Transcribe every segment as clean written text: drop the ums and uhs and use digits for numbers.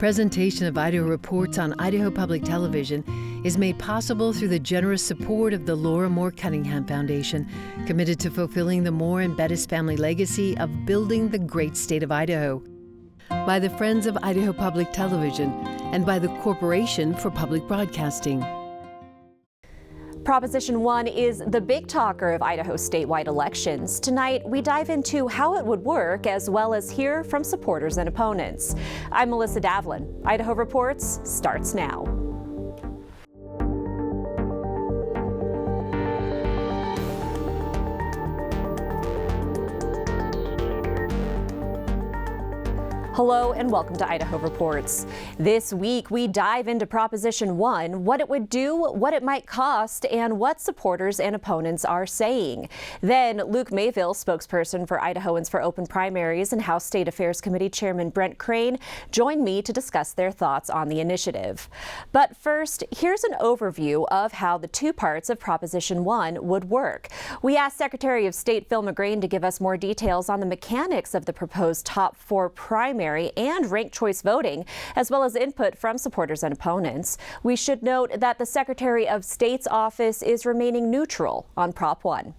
Presentation of Idaho Reports on Idaho Public Television is made possible through the generous support of the Laura Moore Cunningham Foundation, committed to fulfilling the Moore and Bettis family legacy of building the great state of Idaho. By the Friends of Idaho Public Television and by the Corporation for Public Broadcasting. Proposition 1 is the big talker of Idaho's statewide elections. Tonight, we dive into how it would work as well as hear from supporters and opponents. I'm Melissa Davlin. Idaho Reports starts now. Hello and welcome to Idaho Reports. This week we dive into Proposition 1, what it would do, what it might cost, and what supporters and opponents are saying. Then Luke Mayville, spokesperson for Idahoans for Open Primaries, and House State Affairs Committee Chairman Brent Crane join me to discuss their thoughts on the initiative. But first, here's an overview of how the two parts of Proposition 1 would work. We asked Secretary of State Phil McGrain to give us more details on the mechanics of the proposed top 4 primaries and ranked choice voting, as well as input from supporters and opponents. We should note that the Secretary of State's office is remaining neutral on Prop 1.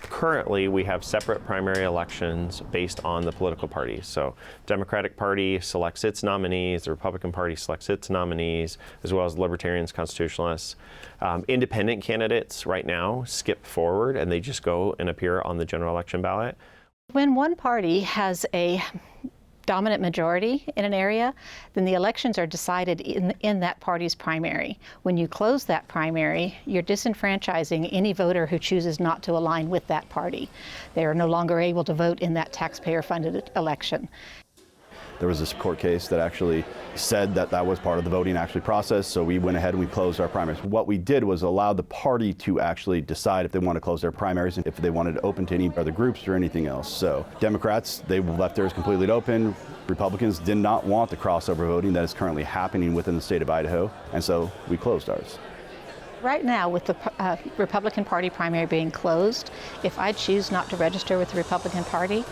Currently, we have separate primary elections based on the political parties. So Democratic Party selects its nominees, the Republican Party selects its nominees, as well as Libertarians, Constitutionalists. Independent candidates right now skip forward and they just go and appear on the general election ballot. When one party has a dominant majority in an area, then the elections are decided in that party's primary. When you close that primary, you're disenfranchising any voter who chooses not to align with that party. They are no longer able to vote in that taxpayer-funded election. There was this court case that actually said that that was part of the voting process, so we went ahead and we closed our primaries. What we did was allow the party to actually decide if they want to close their primaries and if they wanted it open to any other groups or anything else. So Democrats, they left theirs completely open. Republicans did not want the crossover voting that is currently happening within the state of Idaho, and so we closed ours. Right now, with the Republican Party primary being closed, if I choose not to register with the Republican Party,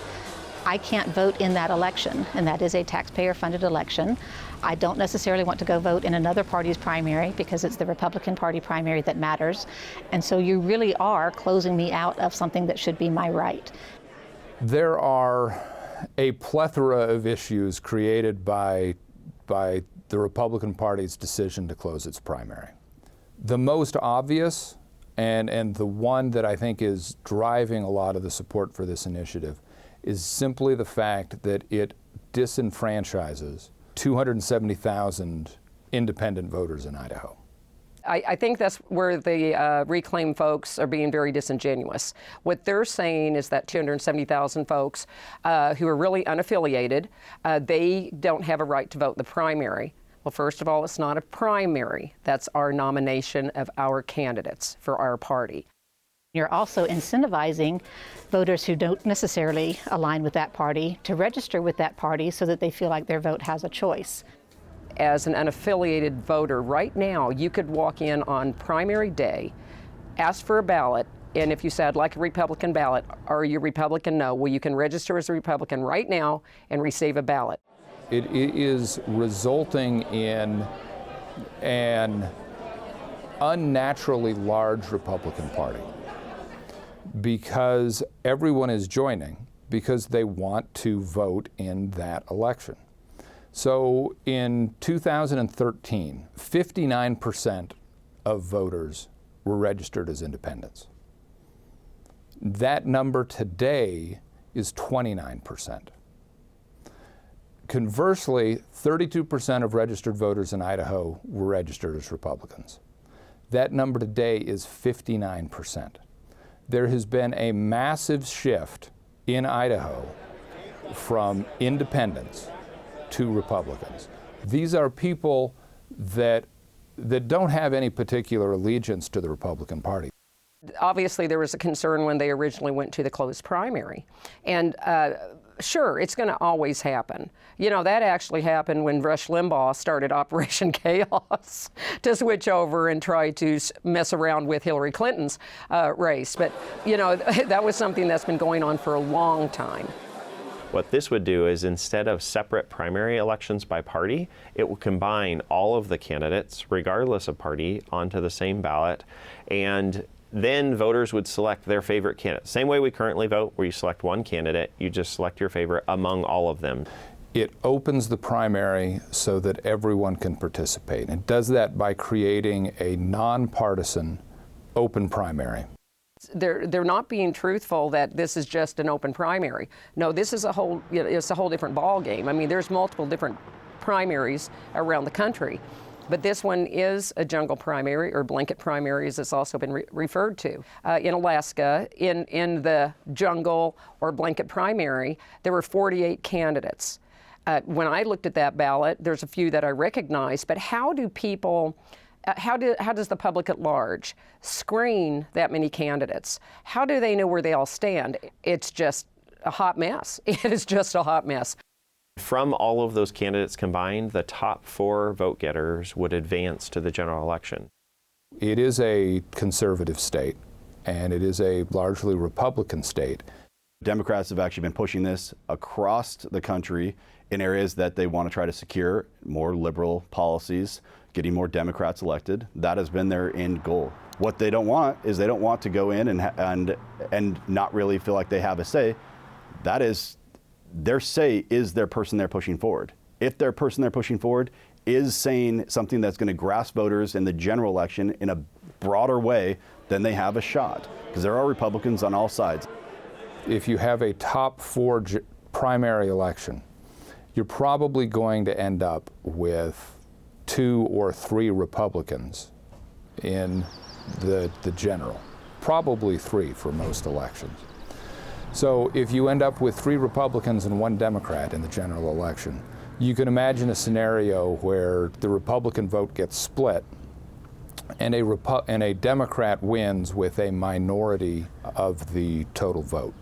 I can't vote in that election, and that is a taxpayer-funded election. I don't necessarily want to go vote in another party's primary because it's the Republican Party primary that matters. And so you really are closing me out of something that should be my right. There are a plethora of issues created by the Republican Party's decision to close its primary. The most obvious, and the one that I think is driving a lot of the support for this initiative, is simply the fact that it disenfranchises 270,000 independent voters in Idaho. I think that's where the Reclaim folks are being very disingenuous. What they're saying is that 270,000 folks who are really unaffiliated, they don't have a right to vote in the primary. Well, first of all, it's not a primary. That's our nomination of our candidates for our party. You're also incentivizing voters who don't necessarily align with that party to register with that party so that they feel like their vote has a choice. As an unaffiliated voter, right now, you could walk in on primary day, ask for a ballot, and if you said, I'd like a Republican ballot, are you Republican? No. Well, you can register as a Republican right now and receive a ballot. It is resulting in an unnaturally large Republican Party, because everyone is joining because they want to vote in that election. So in 2013, 59% of voters were registered as independents. That number today is 29%. Conversely, 32% of registered voters in Idaho were registered as Republicans. That number today is 59%. There has been a massive shift in Idaho from independents to Republicans. These are people that don't have any particular allegiance to the Republican Party. Obviously, there was a concern when they originally went to the closed primary. And Sure, it's going to always happen. You know, that actually happened when Rush Limbaugh started Operation Chaos to switch over and try to mess around with Hillary Clinton's race. But, you know, that was something that's been going on for a long time. What this would do is, instead of separate primary elections by party, it will combine all of the candidates, regardless of party, onto the same ballot, and then voters would select their favorite candidate. Same way we currently vote, where you select one candidate, you just select your favorite among all of them. It opens the primary so that everyone can participate. It does that by creating a nonpartisan open primary. They're not being truthful that this is just an open primary. No, this is it's a whole different ball game. I mean, there's multiple different primaries around the country. But this one is a jungle primary, or blanket primary, as it's also been referred to. In Alaska, in the jungle or blanket primary, there were 48 candidates. When I looked at that ballot, there's a few that I recognize, but how do people, how does the public at large screen that many candidates? How do they know where they all stand? It's just a hot mess. It is just a hot mess. From all of those candidates combined, the top 4 vote getters would advance to the general election. It is a conservative state, and it is a largely Republican state. Democrats have actually been pushing this across the country in areas that they want to try to secure more liberal policies, getting more Democrats elected. That has been their end goal. What they don't want is they don't want to go in and not really feel like they have a say. That is, their say is their person they're pushing forward. If their person they're pushing forward is saying something that's going to grasp voters in the general election in a broader way, then they have a shot, because there are Republicans on all sides. If you have a top 4 primary election, you're probably going to end up with 2 or 3 Republicans in the general, probably 3 for most elections. So if you end up with 3 Republicans and 1 Democrat in the general election, you can imagine a scenario where the Republican vote gets split and a Democrat wins with a minority of the total vote.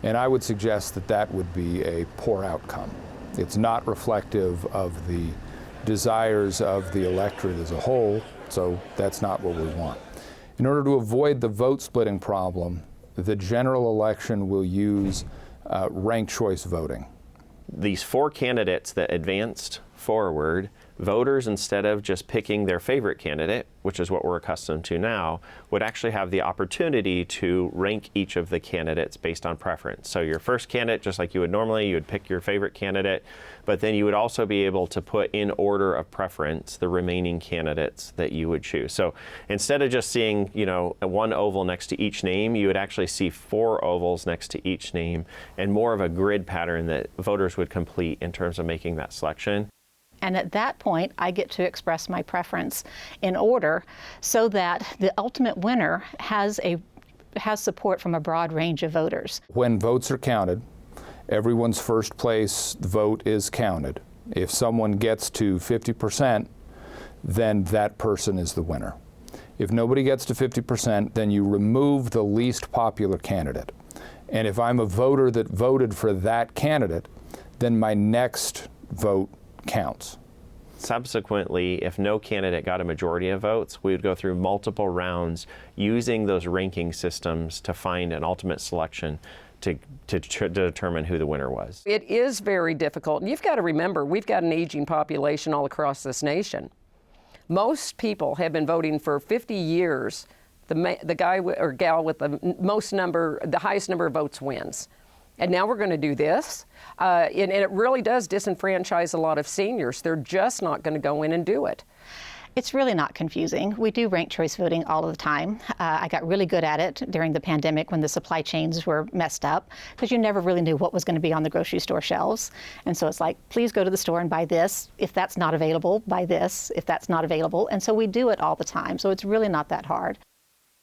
And I would suggest that that would be a poor outcome. It's not reflective of the desires of the electorate as a whole, so that's not what we want. In order to avoid the vote splitting problem, the general election will use ranked choice voting. These 4 candidates that advanced forward, voters, instead of just picking their favorite candidate, which is what we're accustomed to now, would actually have the opportunity to rank each of the candidates based on preference. So your first candidate, just like you would normally, you would pick your favorite candidate, but then you would also be able to put in order of preference the remaining candidates that you would choose. So instead of just seeing, you know, 1 oval next to each name, you would actually see 4 ovals next to each name, and more of a grid pattern that voters would complete in terms of making that selection. And at that point, I get to express my preference in order so that the ultimate winner has support from a broad range of voters. When votes are counted, everyone's first place vote is counted. If someone gets to 50%, then that person is the winner. If nobody gets to 50%, then you remove the least popular candidate. And if I'm a voter that voted for that candidate, then my next vote counts. Subsequently, if no candidate got a majority of votes, we would go through multiple rounds using those ranking systems to find an ultimate selection to determine who the winner was. It is very difficult. And you've got to remember, we've got an aging population all across this nation. Most people have been voting for 50 years. The guy or gal with the highest number of votes wins. And now we're going to do this. And it really does disenfranchise a lot of seniors. They're just not going to go in and do it. It's really not confusing. We do ranked choice voting all of the time. I got really good at it during the pandemic when the supply chains were messed up, because you never really knew what was going to be on the grocery store shelves. And so it's like, please go to the store and buy this. If that's not available, buy this. If that's not available. And so we do it all the time. So it's really not that hard.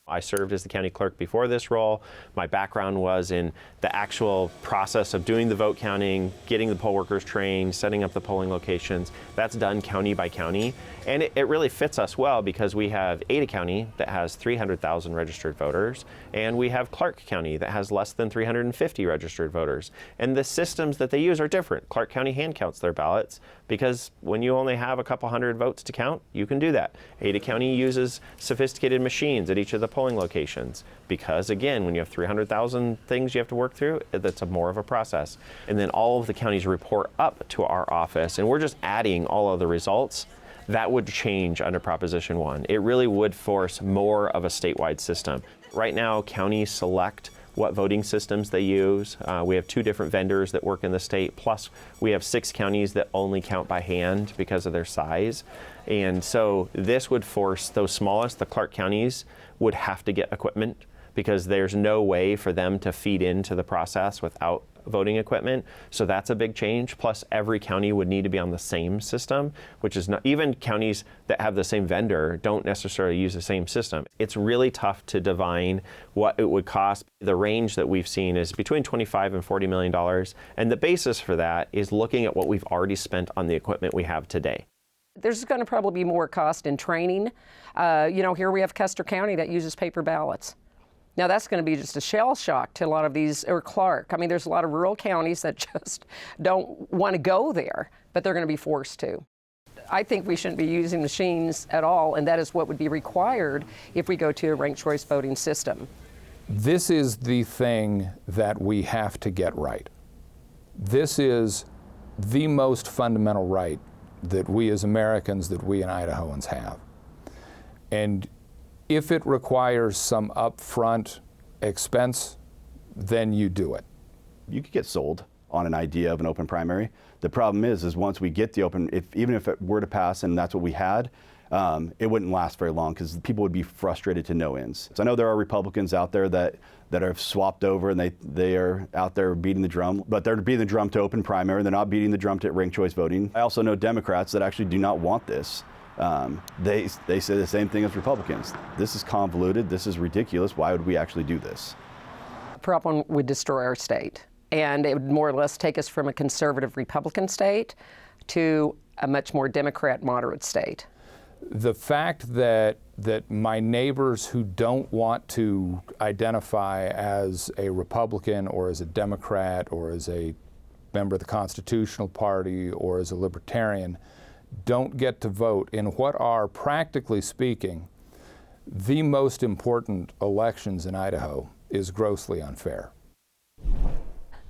I served as the county clerk before this role. My background was in the actual process of doing the vote counting, getting the poll workers trained, setting up the polling locations. That's done county by county. And it really fits us well because we have Ada County that has 300,000 registered voters, and we have Clark County that has less than 350 registered voters. And the systems that they use are different. Clark County hand counts their ballots because when you only have a couple hundred votes to count, you can do that. Ada County uses sophisticated machines at each of the polling locations because, again, when you have 300,000 things you have to work through, that's more of a process. And then all of the counties report up to our office, and we're just adding all of the results. That would change under Proposition 1. It really would force more of a statewide system. Right now, counties select what voting systems they use. We have 2 different vendors that work in the state, plus we have 6 counties that only count by hand because of their size. And so this would force those smallest, the Clark counties, would have to get equipment because there's no way for them to feed into the process without voting equipment. So that's a big change. Plus every county would need to be on the same system, which is not, even counties that have the same vendor don't necessarily use the same system. It's really tough to divine what it would cost. The range that we've seen is between $25 and $40 million. And the basis for that is looking at what we've already spent on the equipment we have today. There's going to probably be more cost in training. Here we have Custer County that uses paper ballots. Now that's going to be just a shell shock to a lot of these, or Clark. I mean, there's a lot of rural counties that just don't want to go there, but they're going to be forced to. I think we shouldn't be using machines at all, and that is what would be required if we go to a ranked choice voting system. This is the thing that we have to get right. This is the most fundamental right that we as Americans, that we in Idahoans have. And if it requires some upfront expense, then you do it. You could get sold on an idea of an open primary. The problem is once we get the open, even if it were to pass and that's what we had, it wouldn't last very long because people would be frustrated to no ends. So I know there are Republicans out there that have swapped over and they are out there beating the drum, but they're beating the drum to open primary. They're not beating the drum to ranked choice voting. I also know Democrats that actually do not want this. They say the same thing as Republicans. This is convoluted. This is ridiculous. Why would we actually do this? Prop 1 would destroy our state, and it would more or less take us from a conservative Republican state to a much more Democrat moderate state. The fact that my neighbors who don't want to identify as a Republican or as a Democrat or as a member of the Constitutional Party or as a Libertarian don't get to vote in what are, practically speaking, the most important elections in Idaho is grossly unfair.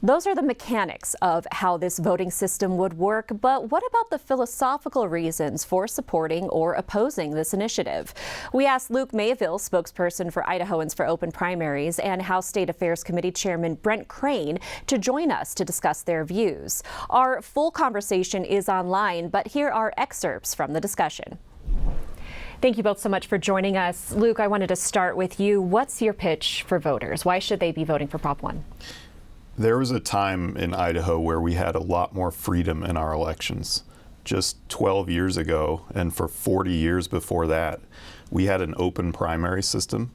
Those are the mechanics of how this voting system would work, but what about the philosophical reasons for supporting or opposing this initiative? We asked Luke Mayville, spokesperson for Idahoans for Open Primaries, and House State Affairs Committee Chairman Brent Crane to join us to discuss their views. Our full conversation is online, but here are excerpts from the discussion. Thank you both so much for joining us. Luke, I wanted to start with you. What's your pitch for voters? Why should they be voting for Prop 1? There was a time in Idaho where we had a lot more freedom in our elections. Just 12 years ago, and for 40 years before that, we had an open primary system,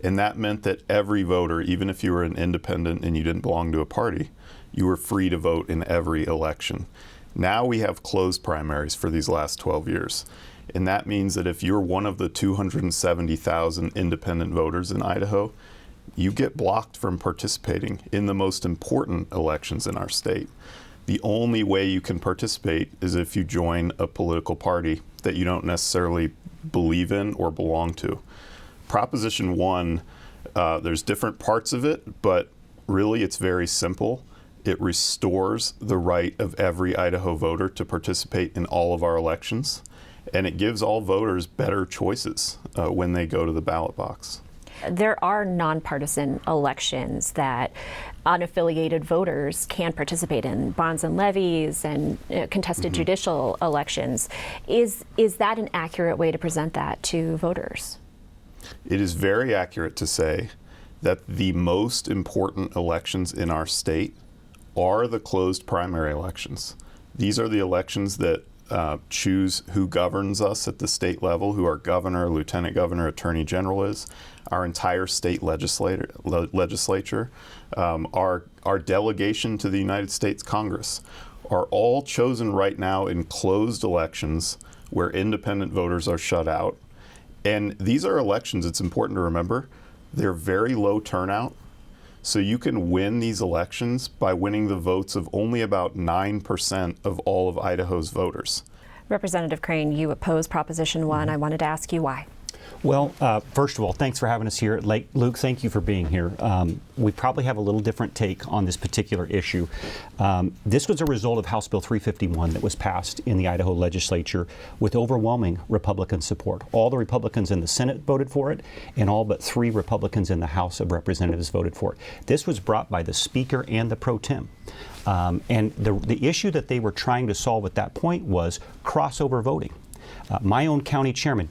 and that meant that every voter, even if you were an independent and you didn't belong to a party, you were free to vote in every election. Now we have closed primaries for these last 12 years, and that means that if you're one of the 270,000 independent voters in Idaho, you get blocked from participating in the most important elections in our state. The only way you can participate is if you join a political party that you don't necessarily believe in or belong to. Proposition 1, there's different parts of it, but really it's very simple. It restores the right of every Idaho voter to participate in all of our elections, and it gives all voters better choices when they go to the ballot box. There are nonpartisan elections that unaffiliated voters can participate in, bonds and levies and contested judicial elections. Is that an accurate way to present that to voters? It is very accurate to say that the most important elections in our state are the closed primary elections. These are the elections that choose who governs us at the state level, who our governor, lieutenant governor, attorney general is, our entire state legislature, our delegation to the United States Congress, are all chosen right now in closed elections where independent voters are shut out. And these are elections, it's important to remember, they're very low turnout. So you can win these elections by winning the votes of only about 9% of all of Idaho's voters. Representative Crane, you oppose Proposition 1. I wanted to ask you why. Well, first of all, thanks for having us here. Luke, thank you for being here. We probably have a little different take on this particular issue. This was a result of House Bill 351 that was passed in the Idaho legislature with overwhelming Republican support. All the Republicans in the Senate voted for it, and all but 3 Republicans in the House of Representatives voted for it. This was brought by the Speaker and the Pro Tem. And the issue that they were trying to solve at that point was crossover voting. My own county chairman,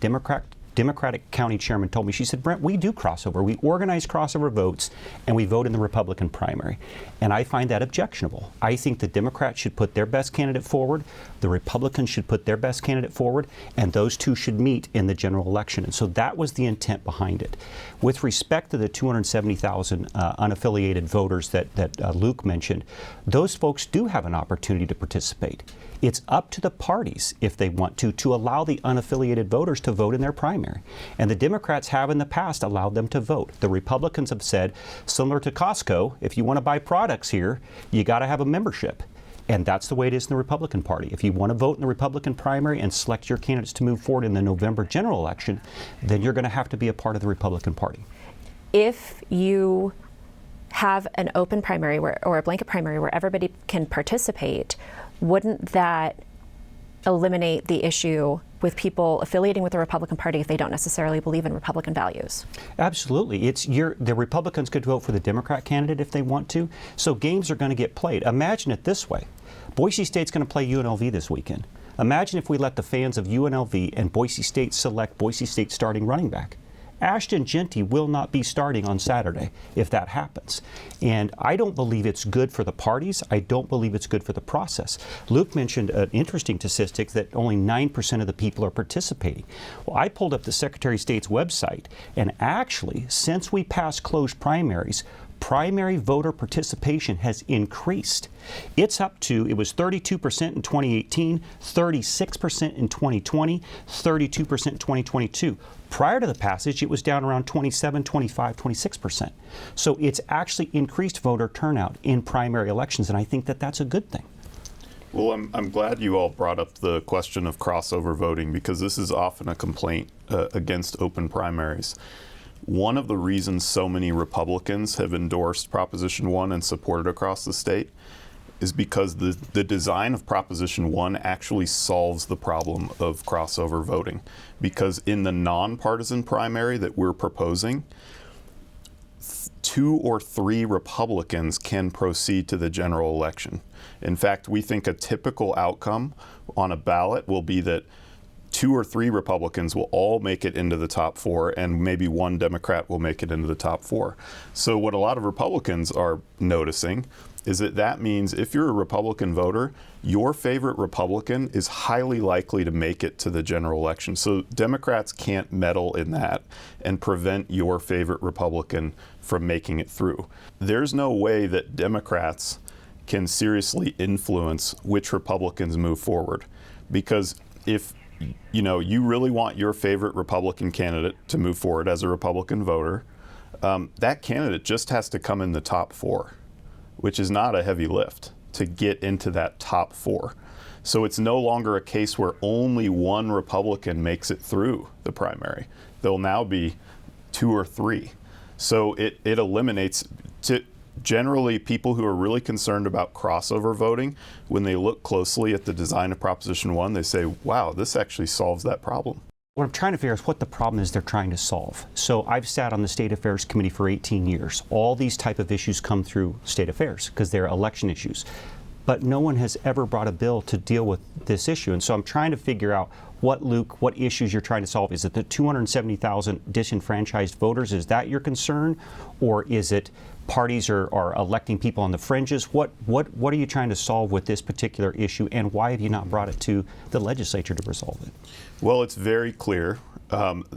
Democratic county chairman, told me, she said, Brent, we do crossover. We organize crossover votes and we vote in the Republican primary. And I find that objectionable. I think the Democrats should put their best candidate forward, the Republicans should put their best candidate forward, and those two should meet in the general election. And so that was the intent behind it. With respect to the 270,000 unaffiliated voters that Luke mentioned, those folks do have an opportunity to participate. It's up to the parties, if they want to allow the unaffiliated voters to vote in their primary. And the Democrats have in the past allowed them to vote. The Republicans have said, similar to Costco, if you want to buy products here, you got to have a membership. And that's the way it is in the Republican Party. If you want to vote in the Republican primary and select your candidates to move forward in the November general election, then you're going to have to be a part of the Republican Party. If you have an open primary or a blanket primary where everybody can participate, wouldn't that eliminate the issue with people affiliating with the Republican Party if they don't necessarily believe in Republican values? Absolutely. The Republicans could vote for the Democrat candidate if they want to. So games are going to get played. Imagine it this way. Boise State's going to play UNLV this weekend. Imagine if we let the fans of UNLV and Boise State select Boise State's starting running back. Ashton Jeanty will not be starting on Saturday if that happens. And I don't believe it's good for the parties. I don't believe it's good for the process. Luke mentioned an interesting statistic that only 9% of the people are participating. Well, I pulled up the Secretary of State's website, and actually, since we passed closed primaries, primary voter participation has increased. It's up to, it was 32% in 2018, 36% in 2020, 32% in 2022. Prior to the passage, it was down around 27, 25, 26%. So it's actually increased voter turnout in primary elections, and I think that that's a good thing. Well, I'm glad you all brought up the question of crossover voting, because this is often a complaint against open primaries. One of the reasons so many Republicans have endorsed Proposition 1 and supported across the state is because the design of Proposition 1 actually solves the problem of crossover voting. Because in the nonpartisan primary that we're proposing, 2 or 3 Republicans can proceed to the general election. In fact, we think a typical outcome on a ballot will be that 2 or 3 Republicans will all make it into the top 4, and maybe 1 Democrat will make it into the top 4. So what a lot of Republicans are noticing is that means if you're a Republican voter, your favorite Republican is highly likely to make it to the general election. So Democrats can't meddle in that and prevent your favorite Republican from making it through. There's no way that Democrats can seriously influence which Republicans move forward, because if you really want your favorite Republican candidate to move forward as a Republican voter, that candidate just has to come in the top 4, which is not a heavy lift to get into that top 4. So it's no longer a case where only 1 Republican makes it through the primary. There'll now be 2 or 3. So it eliminates, generally, people who are really concerned about crossover voting, when they look closely at the design of Proposition 1, they say, wow, this actually solves that problem. What I'm trying to figure out is what the problem is they're trying to solve. So I've sat on the State Affairs Committee for 18 years. All these type of issues come through State Affairs because they're election issues. But no one has ever brought a bill to deal with this issue. And so I'm trying to figure out Luke, what issues you're trying to solve? Is it the 270,000 disenfranchised voters? Is that your concern? Or is it parties are electing people on the fringes? What are you trying to solve with this particular issue, and why have you not brought it to the legislature to resolve it? Well, it's very clear.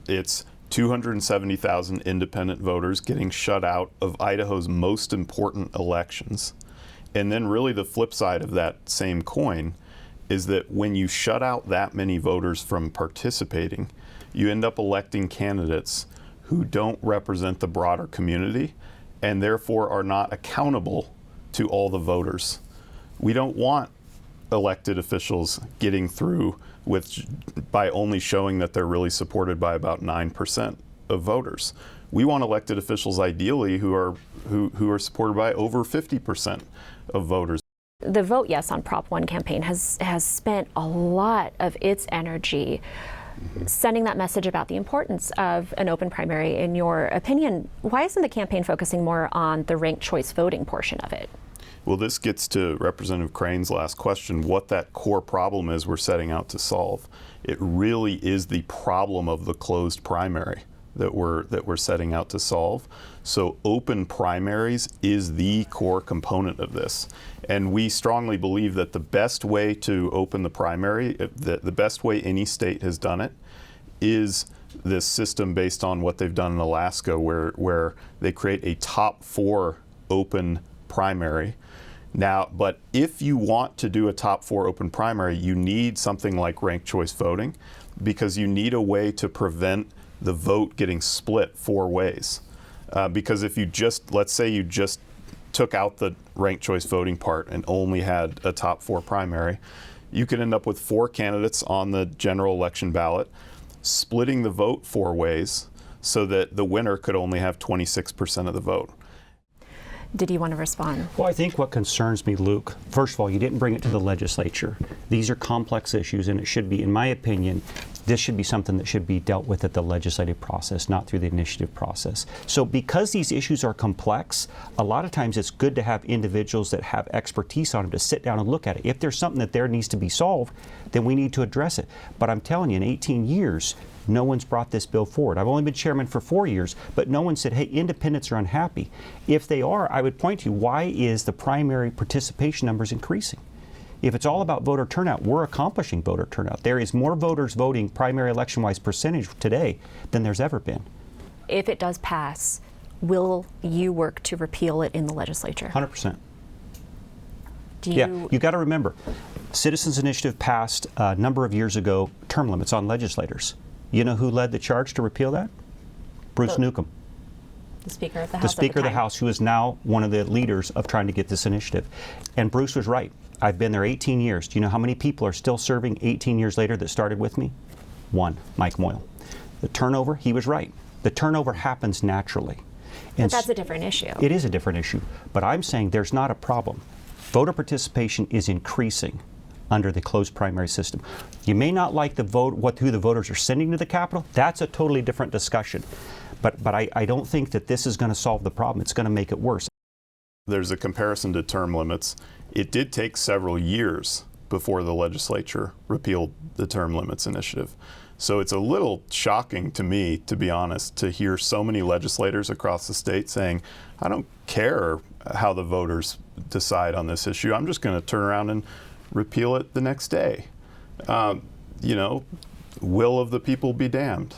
It's 270,000 independent voters getting shut out of Idaho's most important elections. And then really the flip side of that same coin is that when you shut out that many voters from participating, you end up electing candidates who don't represent the broader community and therefore are not accountable to all the voters. We don't want elected officials getting through by only showing that they're really supported by about 9% of voters. We want elected officials ideally who are supported by over 50% of voters. The Vote Yes on Prop 1 campaign has spent a lot of its energy sending that message about the importance of an open primary. In your opinion, why isn't the campaign focusing more on the ranked choice voting portion of it? Well, this gets to Representative Crane's last question, what that core problem is we're setting out to solve. It really is the problem of the closed primary that we're setting out to solve. So open primaries is the core component of this. And we strongly believe that the best way to open the primary, the best way any state has done it, is this system based on what they've done in Alaska, where they create a top 4 open primary. Now, but if you want to do a top 4 open primary, you need something like ranked choice voting, because you need a way to prevent the vote getting split 4 ways. Because if you let's say you just took out the ranked choice voting part and only had a top 4 primary, you could end up with 4 candidates on the general election ballot, splitting the vote 4 ways so that the winner could only have 26% of the vote. Did you want to respond? Well, I think what concerns me, Luke, first of all, you didn't bring it to the legislature. These are complex issues, and it should be, in my opinion, this should be something that should be dealt with at the legislative process, not through the initiative process. So because these issues are complex, a lot of times it's good to have individuals that have expertise on them to sit down and look at it. If there's something that there needs to be solved, then we need to address it. But I'm telling you, in 18 years, no one's brought this bill forward. I've only been chairman for 4 years, but no one said, hey, independents are unhappy. If they are, I would point to why is the primary participation numbers increasing? If it's all about voter turnout, we're accomplishing voter turnout. There is more voters voting primary election-wise percentage today than there's ever been. If it does pass, will you work to repeal it in the legislature? 100%. Yeah, you got to remember, Citizens Initiative passed a number of years ago term limits on legislators. You know who led the charge to repeal that? Bruce Newcomb. The Speaker of the House. The Speaker of the House, who is now one of the leaders of trying to get this initiative. And Bruce was right. I've been there 18 years. Do you know how many people are still serving 18 years later that started with me? 1, Mike Moyle. The turnover, he was right. The turnover happens naturally. But that's a different issue. It is a different issue. But I'm saying there's not a problem. Voter participation is increasing under the closed primary system. You may not like who the voters are sending to the Capitol. That's a totally different discussion. But I don't think that this is going to solve the problem. It's going to make it worse. There's a comparison to term limits. It did take several years before the legislature repealed the term limits initiative. So it's a little shocking to me, to be honest, to hear so many legislators across the state saying, I don't care how the voters decide on this issue. I'm just going to turn around and repeal it the next day. Will of the people be damned.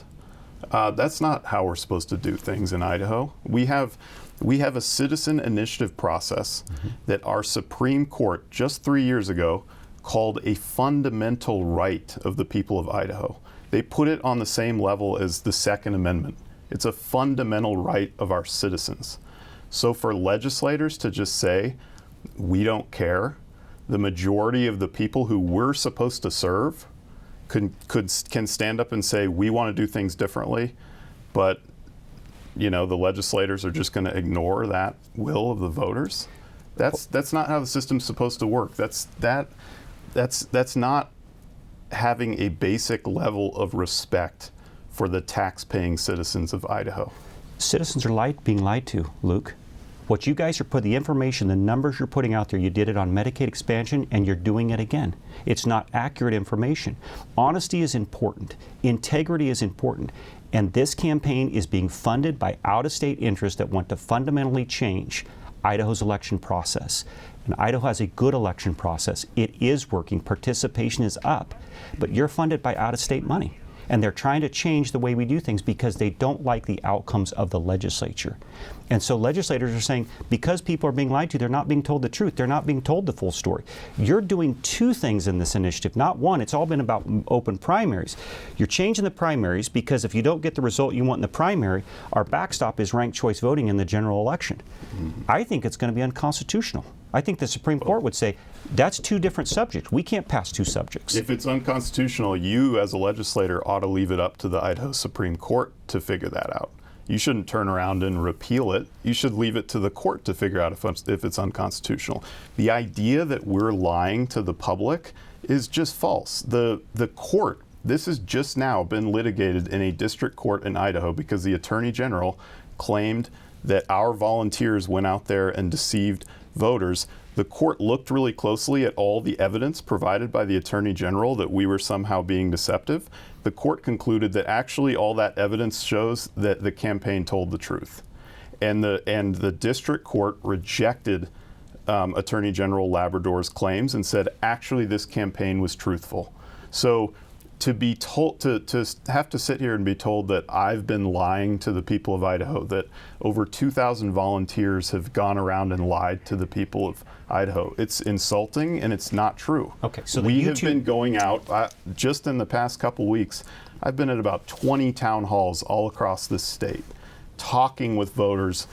That's not how we're supposed to do things in Idaho. We have a citizen initiative process that our Supreme Court just 3 years ago called a fundamental right of the people of Idaho. They put it on the same level as the Second Amendment. It's a fundamental right of our citizens. So for legislators to just say, we don't care, the majority of the people who we're supposed to serve can stand up and say, we want to do things differently, but the legislators are just going to ignore that will of the voters. That's not how the system's supposed to work. That's not having a basic level of respect for the tax-paying citizens of Idaho. Citizens are being lied to, Luke. What you guys are putting, the information, the numbers you're putting out there, you did it on Medicaid expansion and you're doing it again. It's not accurate information. Honesty is important. Integrity is important. And this campaign is being funded by out-of-state interests that want to fundamentally change Idaho's election process. And Idaho has a good election process. It is working. Participation is up. But you're funded by out-of-state money. And they're trying to change the way we do things because they don't like the outcomes of the legislature. And so legislators are saying, because people are being lied to, they're not being told the truth. They're not being told the full story. You're doing two things in this initiative, not one. It's all been about open primaries. You're changing the primaries because if you don't get the result you want in the primary, our backstop is ranked choice voting in the general election. I think it's going to be unconstitutional. I think the Supreme Court would say, that's two different subjects. We can't pass two subjects. If it's unconstitutional, you as a legislator ought to leave it up to the Idaho Supreme Court to figure that out. You shouldn't turn around and repeal it. You should leave it to the court to figure out if it's unconstitutional. The idea that we're lying to the public is just false. The court, this has just now been litigated in a district court in Idaho because the Attorney General claimed that our volunteers went out there and deceived voters. The court looked really closely at all the evidence provided by the Attorney General that we were somehow being deceptive. The court concluded that actually all that evidence shows that the campaign told the truth. And the district court rejected Attorney General Labrador's claims and said, actually, this campaign was truthful. So to be told, to have to sit here and be told that I've been lying to the people of Idaho, that over 2,000 volunteers have gone around and lied to the people of Idaho, it's insulting and it's not true. Okay, so we have been going out, just in the past couple weeks, I've been at about 20 town halls all across this state, talking with voters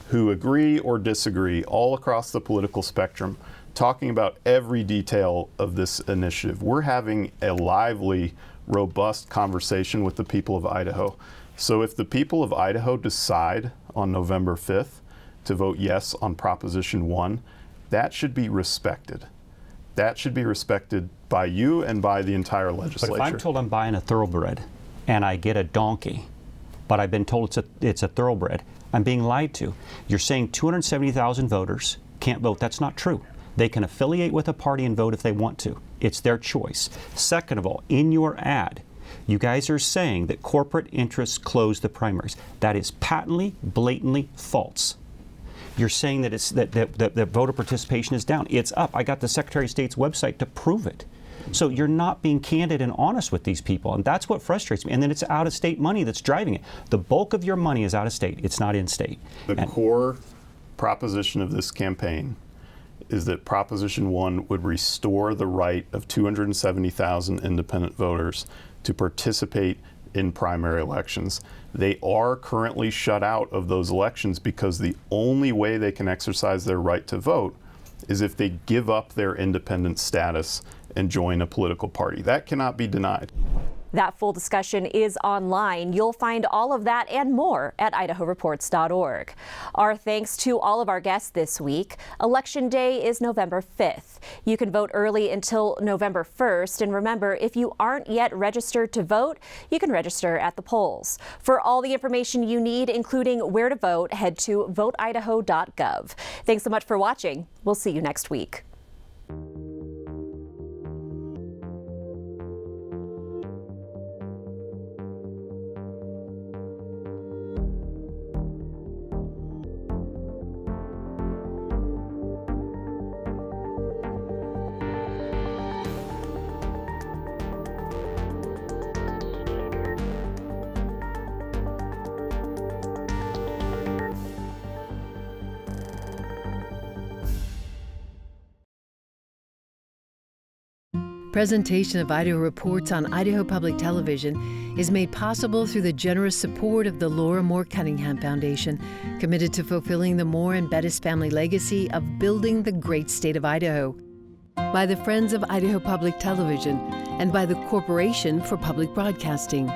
who agree or disagree all across the political spectrum, talking about every detail of this initiative. We're having a lively, robust conversation with the people of Idaho. So if the people of Idaho decide on November 5th to vote yes on Proposition 1, that should be respected. That should be respected by you and by the entire legislature. But if I'm told I'm buying a thoroughbred and I get a donkey, but I've been told it's a thoroughbred, I'm being lied to. You're saying 270,000 voters can't vote. That's not true. They can affiliate with a party and vote if they want to. It's their choice. Second of all, in your ad, you guys are saying that corporate interests close the primaries. That is patently, blatantly false. You're saying that that voter participation is down. It's up. I got the Secretary of State's website to prove it. So you're not being candid and honest with these people, and that's what frustrates me. And then it's out-of-state money that's driving it. The bulk of your money is out-of-state. It's not in-state. The core proposition of this campaign is that Proposition 1 would restore the right of 270,000 independent voters to participate in primary elections. They are currently shut out of those elections because the only way they can exercise their right to vote is if they give up their independent status and join a political party. That cannot be denied. That full discussion is online. You'll find all of that and more at idahoreports.org. Our thanks to all of our guests this week. Election Day is November 5th. You can vote early until November 1st. And remember, if you aren't yet registered to vote, you can register at the polls. For all the information you need, including where to vote, head to voteidaho.gov. Thanks so much for watching. We'll see you next week. Presentation of Idaho Reports on Idaho Public Television is made possible through the generous support of the Laura Moore Cunningham Foundation, committed to fulfilling the Moore and Bettis family legacy of building the great state of Idaho. By the Friends of Idaho Public Television and by the Corporation for Public Broadcasting.